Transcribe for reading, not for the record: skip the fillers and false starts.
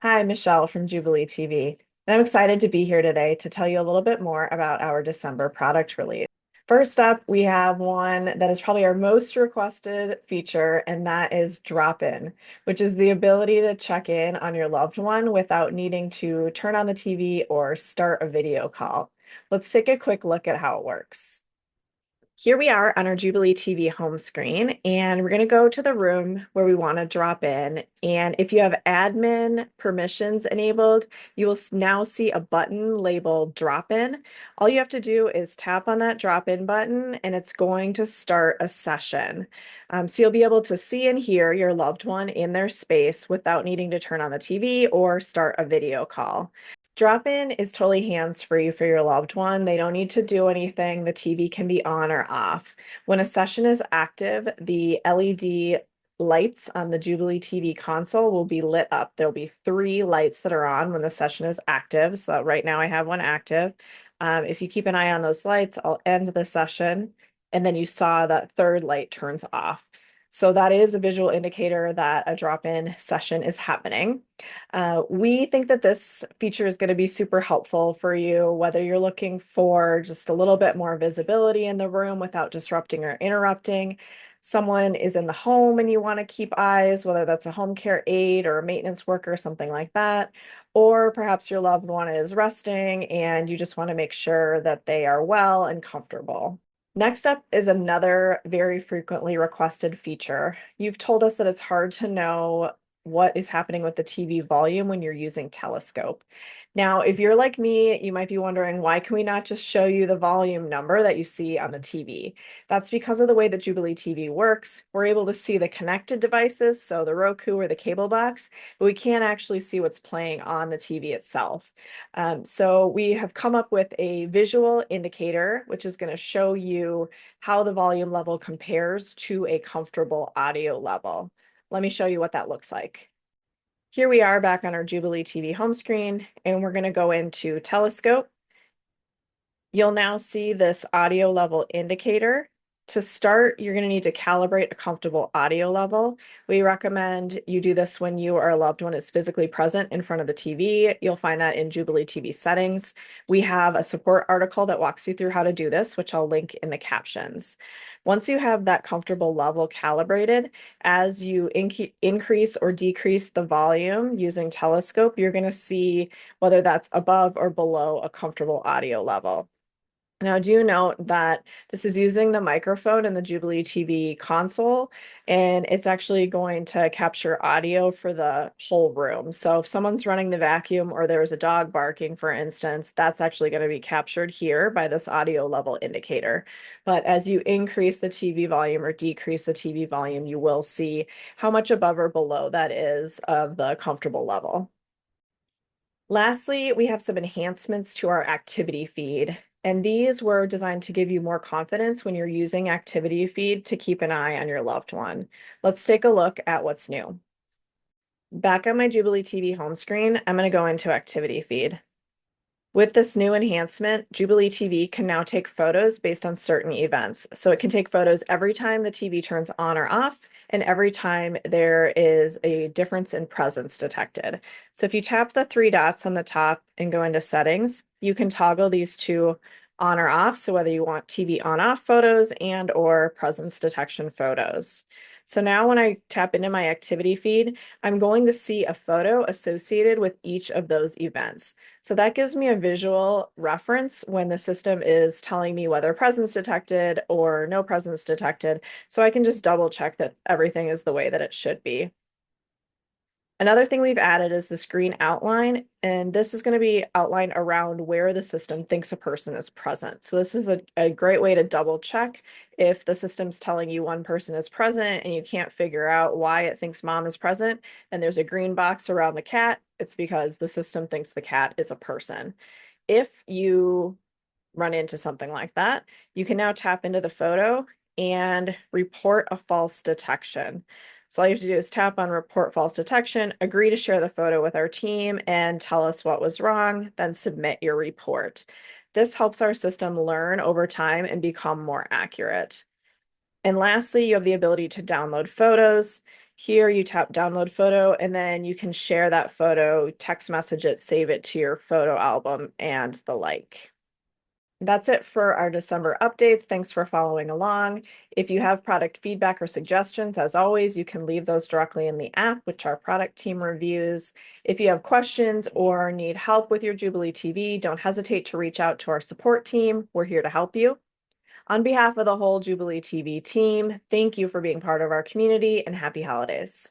Hi, Michelle from Jubilee TV, and I'm excited to be here today to tell you a little bit more about our December product release. First up, we have one that is probably our most requested feature, and that is drop-in, which is the ability to check in on your loved one without needing to turn on the TV or start a video call. Let's take a quick look at how it works. Here we are on our Jubilee TV home screen, and we're going to go to the room where we want to drop in. And if you have admin permissions enabled, you will now see a button labeled drop in. All you have to do is tap on that drop in button, and it's going to start a session. So you'll be able to see and hear your loved one in their space without needing to turn on the TV or start a video call. Drop-in is totally hands-free for your loved one. They don't need to do anything. The TV can be on or off. When a session is active, the LED lights on the Jubilee TV console will be lit up. There'll be 3 lights that are on when the session is active. So right now I have one active. If you keep an eye on those lights, I'll end the session, and then you saw that third light turns off. So that is a visual indicator that a drop-in session is happening. We think that this feature is going to be super helpful for you, whether you're looking for just a little bit more visibility in the room without disrupting or interrupting. Someone is in the home and you want to keep eyes, whether that's a home care aide or a maintenance worker, something like that. Or perhaps your loved one is resting and you just want to make sure that they are well and comfortable. Next up is another very frequently requested feature. You've told us that it's hard to know what is happening with the TV volume when you're using Telescope. Now, if you're like me, you might be wondering, why can we not just show you the volume number that you see on the TV? That's because of the way that Jubilee TV works. We're able to see the connected devices, so the Roku or the cable box, but we can't actually see what's playing on the TV itself. So we have come up with a visual indicator, which is going to show you how the volume level compares to a comfortable audio level. Let me show you what that looks like. Here we are back on our Jubilee TV home screen, and we're going to go into Telescope. You'll now see this audio level indicator. To start, you're going to need to calibrate a comfortable audio level. We recommend you do this when you or a loved one is physically present in front of the TV. You'll find that in Jubilee TV settings. We have a support article that walks you through how to do this, which I'll link in the captions. Once you have that comfortable level calibrated, as you increase or decrease the volume using Telescope, you're going to see whether that's above or below a comfortable audio level. Now, do note that this is using the microphone in the Jubilee TV console, and it's actually going to capture audio for the whole room. So if someone's running the vacuum or there's a dog barking, for instance, that's actually going to be captured here by this audio level indicator. But as you increase the TV volume or decrease the TV volume, you will see how much above or below that is of the comfortable level. Lastly, we have some enhancements to our activity feed, and these were designed to give you more confidence when you're using activity feed to keep an eye on your loved one. Let's take a look at what's new. Back on my Jubilee TV home screen, I'm going to go into activity feed. With this new enhancement, Jubilee TV can now take photos based on certain events. So it can take photos every time the TV turns on or off, and every time there is a difference in presence detected. So if you tap the 3 dots on the top and go into settings, you can toggle these two on or off. So whether you want TV on off photos and or presence detection photos. So now when I tap into my activity feed, I'm going to see a photo associated with each of those events. So that gives me a visual reference when the system is telling me whether presence detected or no presence detected. So I can just double check that everything is the way that it should be. Another thing we've added is the screen outline, and this is going to be outlined around where the system thinks a person is present. So this is a great way to double check if the system's telling you one person is present and you can't figure out why it thinks mom is present, and there's a green box around the cat, it's because the system thinks the cat is a person. If you run into something like that, you can now tap into the photo and report a false detection. So all you have to do is tap on report false detection, agree to share the photo with our team, and tell us what was wrong, then submit your report. This helps our system learn over time and become more accurate. And lastly, you have the ability to download photos. Here you tap download photo, and then you can share that photo, text message it, save it to your photo album, and the like. That's it for our December updates. Thanks for following along. If you have product feedback or suggestions, as always, you can leave those directly in the app, which our product team reviews. If you have questions or need help with your Jubilee TV, don't hesitate to reach out to our support team. We're here to help you. On behalf of the whole Jubilee TV team, thank you for being part of our community and happy holidays.